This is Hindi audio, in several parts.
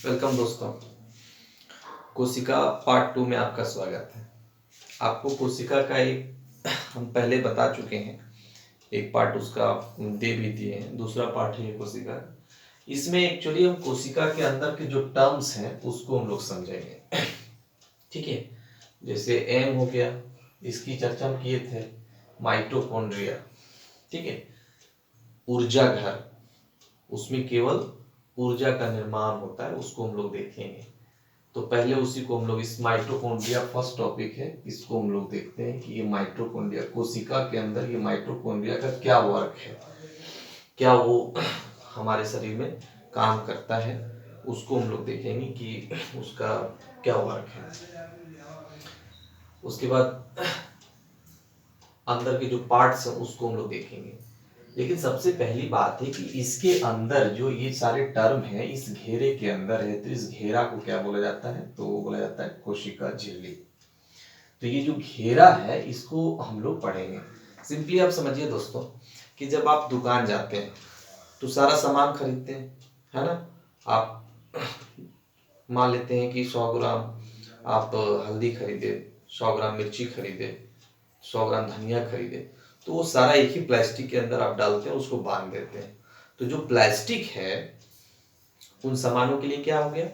वेलकम दोस्तों। कोशिका पार्ट 2 में आपका स्वागत है। आपको कोशिका का एक हम पहले बता चुके हैं, एक पार्ट उसका दे भी दिए हैं, दूसरा पार्ट है ये कोशिका। इसमें एक्चुअली हम कोशिका के अंदर के जो टर्म्स हैं उसको हम लोग समझेंगे। ठीक है, जैसे एम हो गया, इसकी चर्चा हम किए थे, माइटोकॉन्ड्रिया। ठीक है, ऊर्जा घर, उसमें केवल ऊर्जा का निर्माण होता है, उसको हम लोग देखेंगे। तो पहले उसी को हम लोग, इस माइटोकॉन्ड्रिया फर्स्ट टॉपिक है, इसको हम लोग देखते हैं कि ये माइटोकॉन्ड्रिया, कोशिका के अंदर ये माइटोकॉन्ड्रिया का क्या वर्क है, क्या वो हमारे शरीर में काम करता है, उसको हम लोग देखेंगे कि उसका क्या वर्क है। उसके बाद अंदर के जो पार्ट्स हैं उसको हम लोग देखेंगे। लेकिन सबसे पहली बात है कि इसके अंदर जो ये सारे टर्म है इस घेरे के अंदर है, तो इस घेरा को क्या बोला जाता है, तो वो बोला जाता है कोशिका झिल्ली। तो ये जो घेरा है इसको हम लोग पढ़ेंगे। सिंपली आप समझिए दोस्तों कि जब आप दुकान जाते हैं तो सारा सामान खरीदते हैं, है ना। आप मान लेते हैं कि 100 ग्राम आप हल्दी खरीदे, 100 ग्राम मिर्ची खरीदे, 100 ग्राम धनिया खरीदे, तो वो सारा एक ही प्लास्टिक के अंदर आप डालते हैं, उसको बांध देते हैं। तो जो प्लास्टिक है उन सामानों के लिए क्या हो गया,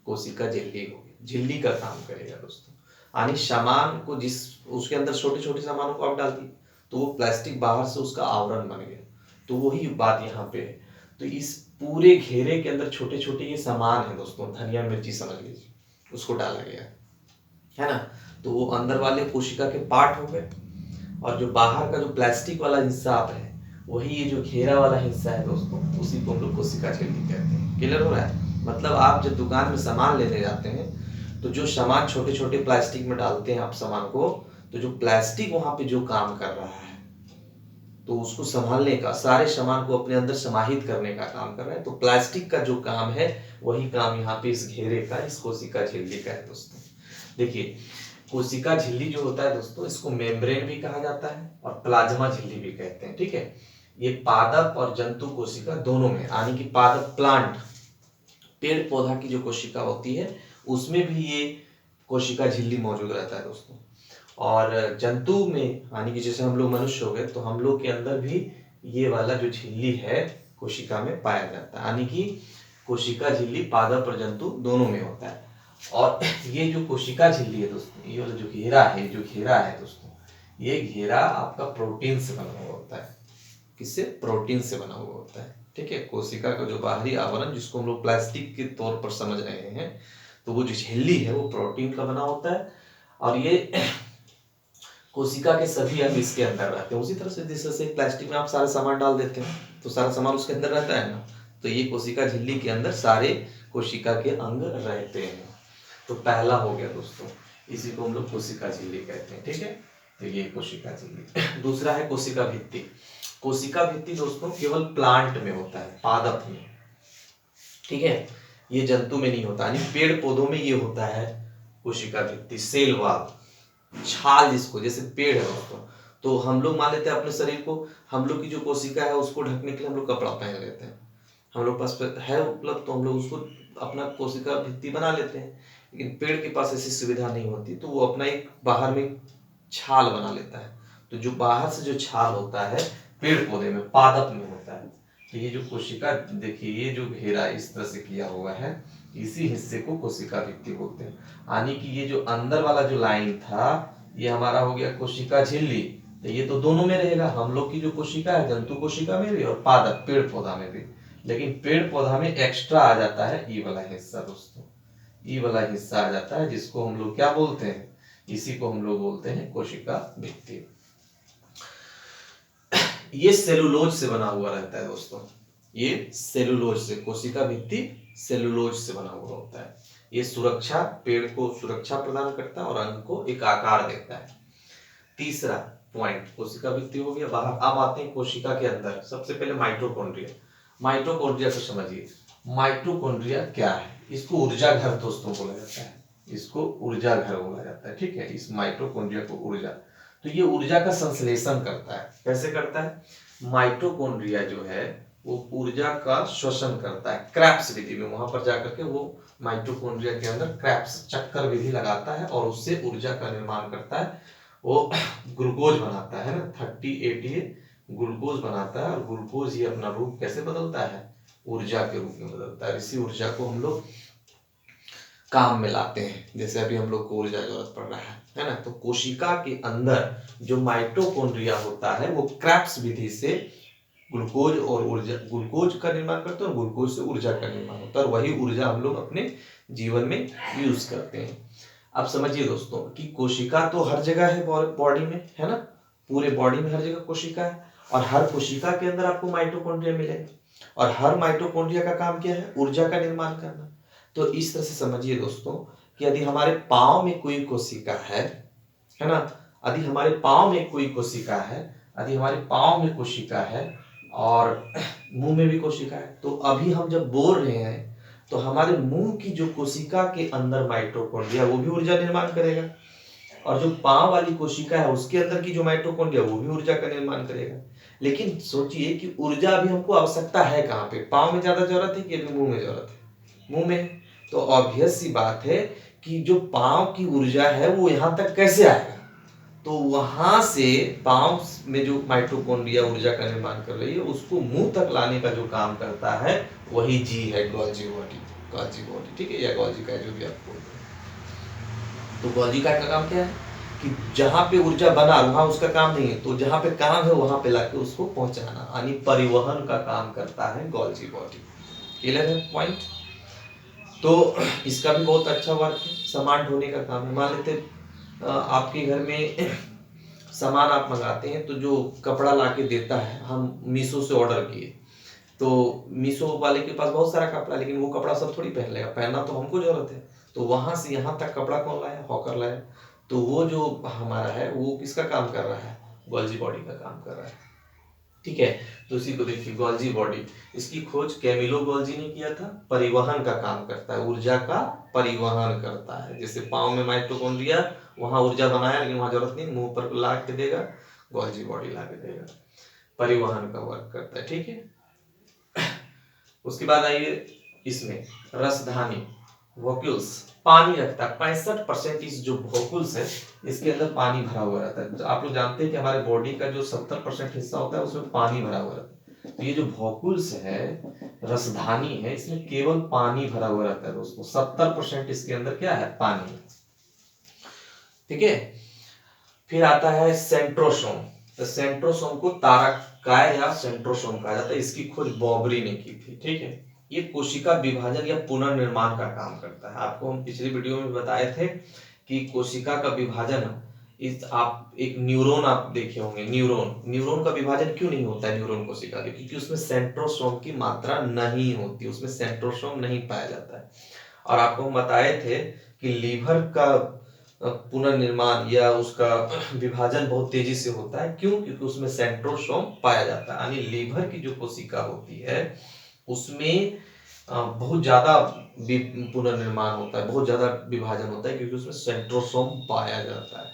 कोशिका झिल्ली हो गई, झिल्ली का काम करेगा दोस्तों। यानी सामान को, जिस उसके अंदर छोटे छोटे सामानों को आप डाल दिए तो वो प्लास्टिक बाहर से उसका आवरण बन गया। तो वही बात यहाँ पे है। तो इस पूरे घेरे के अंदर छोटे छोटे ये सामान है दोस्तों, धनिया मिर्ची समझ लीजिए, उसको डाला गया है ना। तो वो अंदर वाले कोशिका के पार्ट हो गए, और जो बाहर का जो प्लास्टिक वाला हिस्सा आप है वही ये जो घेरा वाला हिस्सा है दोस्तों, उसी को हम लोग कोशिका झिल्ली कहते हैं। क्लियर हो रहा है। मतलब आप जब दुकान में सामान लेने जाते हैं तो जो सामान छोटे छोटे प्लास्टिक में डालते हैं आप सामान को, तो जो प्लास्टिक वहां पे जो काम कर रहा है तो उसको संभालने का, सारे सामान को अपने अंदर समाहित करने का काम कर रहा है। तो प्लास्टिक का जो काम है वही काम यहाँ पे इस घेरे का, इस कोशिका झिल्ली का है दोस्तों। देखिए, कोशिका झिल्ली जो होता है दोस्तों, इसको मेम्ब्रेन भी कहा जाता है और प्लाज्मा झिल्ली भी कहते हैं। ठीक है, ये पादप और जंतु कोशिका दोनों में, यानी कि पादप प्लांट, पेड़ पौधा की जो कोशिका होती है उसमें भी ये कोशिका झिल्ली मौजूद रहता है दोस्तों। और जंतु में, यानी कि जैसे हम लोग मनुष्य हो गए, तो हम लोग के अंदर भी ये वाला जो झिल्ली है कोशिका में पाया जाता है। यानी कि कोशिका झिल्ली पादप और जंतु दोनों में होता है। और ये जो कोशिका झिल्ली है दोस्तों, ये वाला जो घेरा है, जो घेरा है दोस्तों, ये घेरा आपका प्रोटीन से बना हुआ होता है। किससे? प्रोटीन से बना हुआ होता है। ठीक है, कोशिका का जो बाहरी आवरण, जिसको हम लोग प्लास्टिक के तौर पर समझ रहे हैं, तो वो जो झिल्ली है वो प्रोटीन का बना होता है। और ये कोशिका के सभी अंग इसके अंदर रहते हैं। उसी तरह से जिस तरह से प्लास्टिक में आप सारा सामान डाल देते हैं तो सारा सामान उसके अंदर रहता है ना, तो ये कोशिका झिल्ली के अंदर सारे कोशिका के अंग रहते हैं। तो पहला हो गया दोस्तों, इसी को हम लोग कोशिका झिल्ली कहते हैं। ठीक है, तो ये कोशिका झिल्ली। दूसरा है कोशिका भित्ति। कोशिका भित्ति दोस्तों केवल प्लांट में होता है, पादप में। ठीक है, ये जंतु में नहीं होता, यानी पेड़ पौधों में ये होता है कोशिका भित्ति, सेल वॉल, छाल जिसको, जैसे पेड़ है दोस्तों, तो हम लोग मान लेते हैं अपने शरीर को, हम लोग की जो कोशिका है उसको ढकने के लिए हम लोग कपड़ा पहन लेते हैं, हम लोग पास है उपलब्ध, तो हम लोग उसको अपना कोशिका भित्ति बना लेते हैं। लेकिन पेड़ के पास ऐसी सुविधा नहीं होती, तो वो अपना एक बाहर में छाल बना लेता है। तो जो बाहर से जो छाल होता है पेड़ पौधे में, पादप में होता है। तो ये जो कोशिका, देखिए ये जो घेरा इस तरह से किया हुआ है, इसी हिस्से को कोशिका भित्ति बोलते हैं। यानी कि ये जो अंदर वाला जो लाइन था ये हमारा हो गया कोशिका झिल्ली। तो ये तो दोनों में रहेगा, हम लोग की जो कोशिका है जंतु कोशिका में भी और पादप पेड़ पौधा में भी। लेकिन पेड़ पौधा में एक्स्ट्रा आ जाता है ई वाला हिस्सा दोस्तों, ई वाला हिस्सा आ जाता है, जिसको हम लोग क्या बोलते हैं, इसी को हम लोग बोलते हैं कोशिका भित्ति। ये सेलुलोज से बना हुआ रहता है दोस्तों, ये सेलुलोज से, कोशिका भित्ति सेलुलोज से बना हुआ होता है। ये सुरक्षा, पेड़ को सुरक्षा प्रदान करता है और अंग को एक आकार देता है। तीसरा पॉइंट कोशिका भित्ति हो गया बाहर। अब आते हैं कोशिका के अंदर। सबसे पहले माइटोकॉन्ड्रिया। माइटोकॉन्ड्रिया को समझिए, माइटोकॉन्ड्रिया क्या है, इसको ऊर्जा घर दोस्तों बोला जाता है, इसको ऊर्जा घर बोला जाता है। ठीक है, इस माइटोकॉन्ड्रिया को ऊर्जा, तो ये ऊर्जा का संश्लेषण करता है। कैसे करता है? माइटोकॉन्ड्रिया जो है वो ऊर्जा का श्वसन करता है क्रेब्स विधि में। वहां पर जाकर के वो माइटोकॉन्ड्रिया के अंदर क्रेब्स चक्कर विधि लगाता है और उससे ऊर्जा का निर्माण करता है। वो ग्लूकोज बनाता है ना, 30 ATA ग्लूकोज बनाता है और ग्लूकोज ही अपना रूप कैसे बदलता है, ऊर्जा के रूप में बदलता है। इसी ऊर्जा को हम लोग काम में लाते हैं, जैसे अभी हम लोग को ऊर्जा जरूरत पड़ रहा है ना। तो कोशिका के अंदर जो माइटोकॉन्ड्रिया होता है वो क्रेब्स विधि से ग्लूकोज और ऊर्जा, ग्लूकोज का निर्माण करते हैं और ग्लूकोज से ऊर्जा का निर्माण होता है और वही ऊर्जा हम लोग अपने जीवन में यूज करते हैं। अब समझिए दोस्तों कि कोशिका तो हर जगह है बॉडी में, है ना, पूरे बॉडी में हर जगह कोशिका है और हर कोशिका के अंदर आपको माइटोकॉन्ड्रिया मिलेगा और हर माइटोकॉन्ड्रिया का काम क्या है, ऊर्जा का निर्माण करना। तो इस तरह से समझिए दोस्तों कि यदि हमारे पाँव में कोई कोशिका है ना, यदि हमारे पाँव में कोई कोशिका है, यदि हमारे पाँव में कोशिका है और मुंह में भी कोशिका है, तो अभी हम जब बोल रहे हैं तो हमारे मुंह की जो कोशिका के अंदर माइटोकॉन्ड्रिया वो भी ऊर्जा निर्माण करेगा और जो पाँव वाली कोशिका है उसके अंदर की जो माइटोकॉन्ड्रिया वो भी ऊर्जा का निर्माण करेगा। लेकिन सोचिए कि ऊर्जा अभी हमको आवश्यकता है कहाँ पे, पाँव में ज्यादा जरूरत है कि अभी मुंह में जरूरत है, मुंह में। तो ऑब्वियस सी बात है कि जो पाँव की ऊर्जा है वो यहाँ तक कैसे आएगा, तो वहां से पाँव में जो माइटोकॉन्ड्रिया ऊर्जा का निर्माण कर रही है उसको मुंह तक लाने का जो काम करता है वही जी है, गोल्जी बॉडी, गोल्जी बॉडी, ठीक है, या गोल्जी का जो भी आप बोल रहे हैं। तो गोल्जी का काम क्या है कि जहां पे ऊर्जा बना वहां उसका काम नहीं है, तो जहां पे काम है वहां पे लाके उसको पहुंचाना यानी परिवहन का काम करता है गोल्जी बॉडी। क्लियर है पॉइंट? तो इसका भी बहुत अच्छा वर्क है, सामान ढोने का काम है। मान लेते आपके घर में सामान आप मंगाते हैं तो जो कपड़ा लाके देता है, हम मीशो से ऑर्डर किए तो मीशो वाले के पास बहुत सारा कपड़ा, लेकिन वो कपड़ा सब थोड़ी पहन लेगा, पहनना तो हमको जरूरत है। तो वहां से यहाँ तक कपड़ा कौन लाया, हॉकर लाया। तो वो जो हमारा है वो किसका काम कर रहा है, गोल्जी बॉडी का काम कर रहा है, ठीक है। तो इसी को देखिए गोल्जी बॉडी, इसकी खोज कैमिलो गोल्जी ने किया था। परिवहन का काम करता है, ऊर्जा का परिवहन करता है। जैसे पाँव में माइटोकॉन्ड्रिया, वहां ऊर्जा बनाया लेकिन वहां जरूरत नहीं, मुंह पर ला के देगा, गोल्जी बॉडी ला के देगा, परिवहन का वर्क करता है, ठीक है। उसके बाद आइए इसमें रसधानी वोक्यूल्स, पानी रखता है 65%। इस जो वोक्यूल्स है इसके अंदर पानी भरा हुआ रहता है। तो आप लोग जानते हैं कि हमारे बॉडी का जो 70% हिस्सा होता है उसमें पानी भरा हुआ रहता है। तो ये जो वोक्यूल्स है, रसधानी है, इसमें केवल पानी भरा हुआ रहता है दोस्तों। 70% इसके अंदर क्या है, पानी, ठीक है। फिर आता है सेंट्रोसोम। तो सेंट्रोसोम को तारकाय या सेंट्रोसोम कहा जाता है। इसकी खोज बॉबरी ने की थी, ठीक है। ये कोशिका विभाजन या पुनर्निर्माण का काम करता है। आपको हम पिछली वीडियो में बताए थे कि कोशिका का विभाजन, इस आप एक न्यूरॉन आप देखे होंगे, न्यूरॉन का विभाजन क्यों नहीं होता है न्यूरॉन कोशिका के, क्योंकि उसमें सेंट्रोसोम की मात्रा नहीं होती, उसमें सेंट्रोसोम नहीं पाया जाता है। और आपको हम बताए थे कि लीवर का पुनर्निर्माण या उसका विभाजन बहुत तेजी से होता है, क्यों, क्योंकि उसमें सेंट्रोसोम पाया जाता है। यानी लीवर की जो कोशिका होती है उसमें बहुत ज्यादा पुनर्निर्माण होता है, बहुत ज्यादा विभाजन होता है, क्योंकि उसमें सेंट्रोसोम पाया जाता है।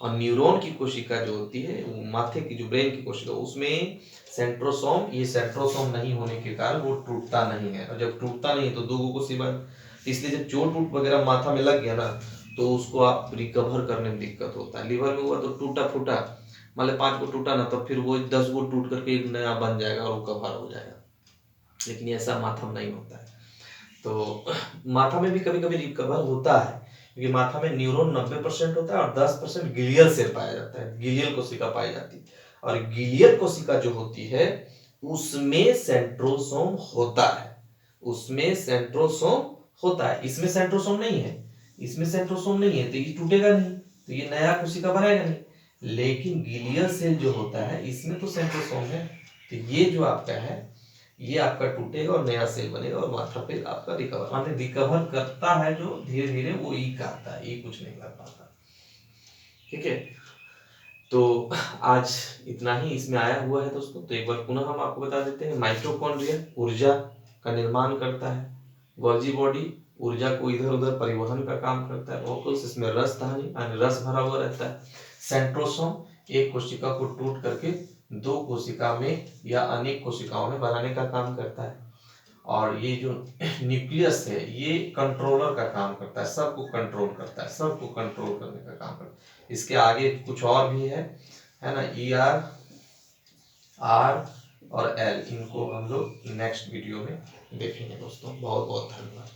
और न्यूरॉन की कोशिका जो होती है, माथे की जो ब्रेन की कोशिका, उसमें सेंट्रोसोम, ये सेंट्रोसोम नहीं होने के कारण वो टूटता नहीं है। और जब टूटता नहीं तो दो को सीबन, इसलिए जब चोट वगैरह माथा में लग गया ना तो उसको आप रिकवर करने में दिक्कत होता है। लीवर में हुआ तो टूटा फूटा, मान लो 5 को टूटा ना, तो फिर वो 10 को टूट करके एक नया बन जाएगा और वो कवर हो जाएगा। लेकिन ऐसा माथा में नहीं होता है। तो माथा में भी कभी कभी रिकवर होता है, क्योंकि माथा में न्यूरॉन 90% होता है और 10% गिलियल सेल पाया जाता है, गिलियल कोशिका पाई जाती है। और गिलियल कोशिका जो होती है उसमें सेंट्रोसोम होता है, उसमें सेंट्रोसोम होता है। इसमें सेंट्रोसोम नहीं है, इसमें सेंट्रोसोम नहीं है, तो ये टूटेगा नहीं, तो ये नया कोशिका बनाएगा नहीं। लेकिन गिलियल सेल जो होता है इसमें तो सेंट्रोसोम है, तो ये जो आपका है ये आपका टूटेगा और नया सेल बनेगा और माथा पे आपका रिकवर, माने रिकवर करता है जो धीरे धीरे वो ई करता है, ये कुछ नहीं कर पाता, ठीक है। तो आज इतना ही इसमें आया हुआ है दोस्तों। तो एक बार पुनः हम आपको बता देते हैं, माइटोकॉन्ड्रिया ऊर्जा का निर्माण करता है, गोल्जी बॉडी ऊर्जा को इधर उधर परिवहन का काम करता है, वोकल्स इसमें रस धानी यानी रस भरा हुआ रहता है, सेंट्रोसोम एक कोशिका को टूट करके दो कोशिका में या अनेक कोशिकाओं में बनाने का काम करता है। और ये जो न्यूक्लियस है ये कंट्रोलर का काम करता है, सबको कंट्रोल करता है, सबको कंट्रोल करने का काम करता है। इसके आगे कुछ और भी है ना, ER, R और L, इनको हम लोग नेक्स्ट वीडियो में देखेंगे दोस्तों। बहुत बहुत धन्यवाद।